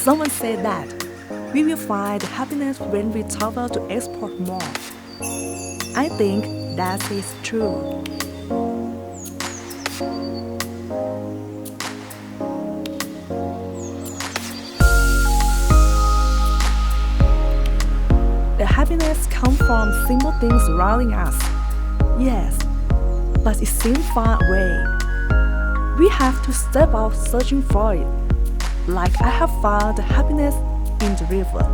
Someone said that we will find happiness when we travel to explore more. I think that is true. The happiness comes from simple things surrounding us. Yes, but it seems far away. We have to step out searching for it, like I have found happiness in the river.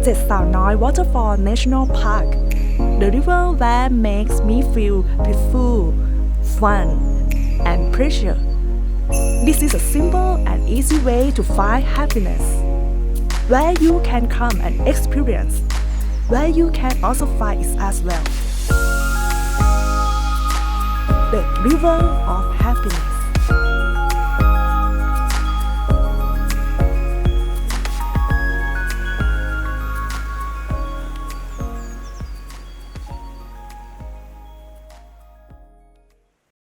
7 สาวน้อย Waterfall National Park. The river that makes me feel peaceful, fun, and pleasure. This is a simple and easy way to find happiness, where you can come and experience, where you can also find it as well. The river of happiness.